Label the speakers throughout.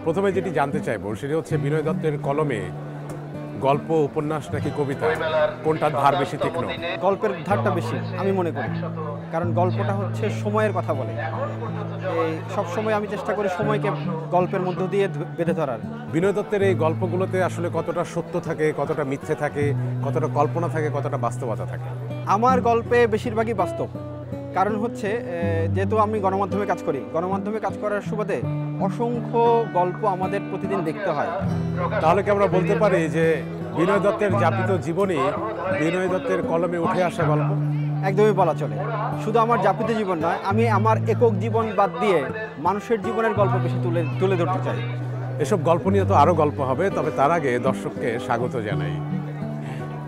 Speaker 1: প্রথমে যেটি জানতে চাইবো সেটি হচ্ছে বিনয় দত্তের কলমে গল্প, উপন্যাস নাকি কবিতা, কোনটার ধার বেশি তীক্ষ্ণ?
Speaker 2: গল্পের ধারটা বেশি আমি মনে করি, কারণ গল্পটা হচ্ছে সময়ের কথা বলে। এই সব সময় আমি চেষ্টা করি সময়কে গল্পের মধ্য দিয়ে বেঁধে ধরার।
Speaker 1: বিনয় দত্তের এই গল্পগুলোতে আসলে কতটা সত্য থাকে, কতটা মিথ্যে থাকে, কতটা কল্পনা থাকে, কতটা বাস্তবতা থাকে?
Speaker 2: আমার গল্পে বেশিরভাগই বাস্তব। কারণ হচ্ছে যেহেতু আমি গণমাধ্যমে কাজ করি, গণমাধ্যমে কাজ করার সুবাদে অসংখ্য গল্প আমাদের প্রতিদিন দেখতে হয়।
Speaker 1: তাহলে কি আমরা বলতে পারি যে বিনয় দত্তের যাপিত জীবনী বিনয় দত্তের কলমে উঠে আসা গল্প?
Speaker 2: একদমই বলা চলে। শুধু আমার যাপিত জীবন নয়, আমি আমার একক জীবন বাদ দিয়ে মানুষের জীবনের গল্প বেশি তুলে ধরতে চাই।
Speaker 1: এসব গল্প নিয়ে তো আরও গল্প হবে, তবে তার আগে দর্শককে স্বাগত জানাই।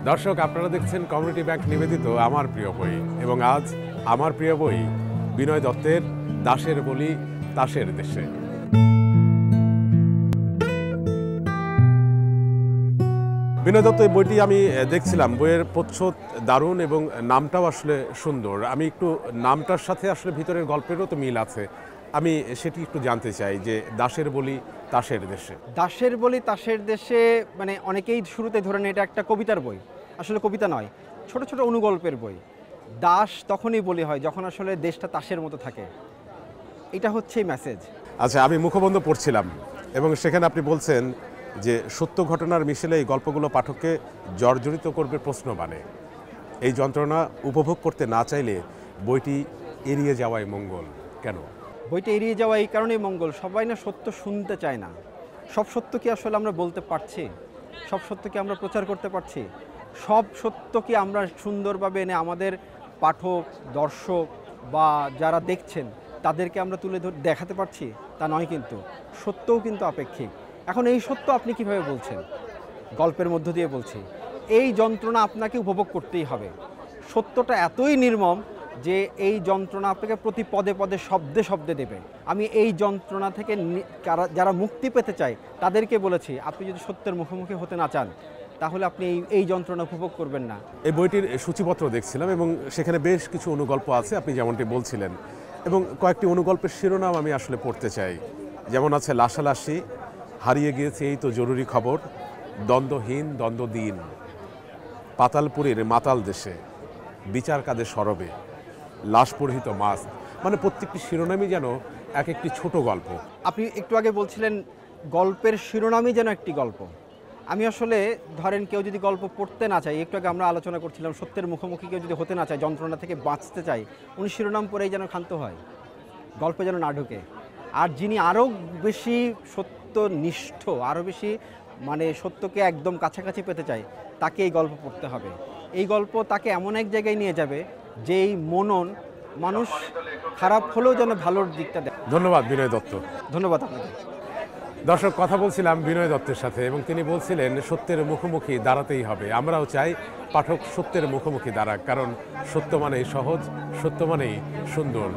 Speaker 1: দর্শক, আপনারা দেখছেন কমিউনিটি ব্যাংক নিবেদিত আমার প্রিয় বই, এবং আজ আমার প্রিয় বই বিনয় দত্তের দাসের বলি তাসের দেশে। বিনয় দত্ত এই বইটি আমি দেখছিলাম, বইয়ের প্রচ্ছদ দারুণ এবং নামটাও আসলে সুন্দর। আমি একটু নামটার সাথে আসলে ভিতরের গল্পেরও তো মিল আছে, আমি সেটি একটু জানতে চাই যে দাসের বলি তাসের দেশে।
Speaker 2: দাসের বলি তাসের দেশে মানে অনেকেই শুরুতে ধরে নেয় এটা একটা কবিতার বই। আসলে কবিতা নয়, ছোট ছোট অনুগল্পের বই। দাস তখনই বলি হয় যখন আসলে দেশটা তাসের মতো থাকে। এটা হচ্ছে মেসেজ।
Speaker 1: আচ্ছা, আমি মুখবন্ধ পড়ছিলাম এবং সেখানে আপনি বলছেন যে সত্য ঘটনার মিশেলে এই গল্পগুলো পাঠককে জর্জরিত করবে প্রশ্নবাণে। এই যন্ত্রণা উপভোগ করতে না চাইলে বইটি এড়িয়ে যাওয়াই মঙ্গল। কেন?
Speaker 2: বইটা এড়িয়ে যাওয়া এই কারণেই মঙ্গল। সবাই না সত্য শুনতে চায় না। সব সত্য কি আসলে আমরা বলতে পারছি? সব সত্য কি আমরা প্রচার করতে পারছি? সব সত্য কি আমরা সুন্দরভাবে এনে আমাদের পাঠক, দর্শক বা যারা দেখছেন তাদেরকে আমরা দেখাতে পারছি? তা নয়, কিন্তু সত্যও কিন্তু আপেক্ষিক। এখন এই সত্য আপনি কিভাবে বলছেন? গল্পের মধ্য দিয়ে বলছি। এই যন্ত্রণা আপনাকে উপভোগ করতেই হবে। সত্যটা এতই নির্মম যে এই যন্ত্রণা আপনাকে প্রতি পদে পদে শব্দে শব্দে দেবে। আমি এই যন্ত্রণা থেকে যারা মুক্তি পেতে চায় তাদেরকে বলেছি, আপনি যদি সত্যের মুখোমুখি হতে না চান তাহলে আপনি এই যন্ত্রণা উপভোগ করবেন না।
Speaker 1: এই বইটির সূচিপত্র দেখছিলাম এবং সেখানে বেশ কিছু অনুগল্প আছে, আপনি যেমনটি বলছিলেন, এবং কয়েকটি অনুগল্পের শিরোনাম আমি আসলে পড়তে চাই। যেমন আছে লাশালাশি, হারিয়ে গিয়েছে এই তো জরুরি খবর, দ্বন্দ্বহীন দ্বন্দ্বদিন, পাতালপুরীর মাতাল দেশে, বিচার কাঁধে সরবে, লাশ পরিহিত মাছ। মানে প্রত্যেকটি শিরোনামই যেন এক একটি ছোট গল্প।
Speaker 2: আপনি একটু আগে বলছিলেন গল্পের শিরোনামই যেন একটি গল্প। আমি আসলে ধরেন কেউ যদি গল্প পড়তে না চায়, একটু আগে আমরা আলোচনা করছিলাম সত্যের মুখোমুখি কেউ যদি হতে না চায়, যন্ত্রণা থেকে বাঁচতে চায়, উনি শিরোনাম পড়েই যেন ক্ষান্ত হয়, গল্পে যেন না ঢুকে। আর যিনি আরও বেশি সত্যনিষ্ঠ, আরও বেশি মানে সত্যকে একদম কাছাকাছি পেতে চায়, তাকে এই গল্প পড়তে হবে। এই গল্প তাকে এমন এক জায়গায় নিয়ে যাবে যেই মনন মানুষ খারাপ হলেও যেন ভালোর দিকটা দেয়।
Speaker 1: ধন্যবাদ বিনয় দত্ত।
Speaker 2: ধন্যবাদ আপনাকে।
Speaker 1: দর্শক, কথা বলছিলাম বিনয় দত্তের সাথে এবং তিনি বলছিলেন সত্যের মুখোমুখি দাঁড়াতেই হবে। আমরাও চাই পাঠক সত্যের মুখোমুখি দাঁড়াক, কারণ সত্য মানেই সহজ, সত্য মানেই সুন্দর।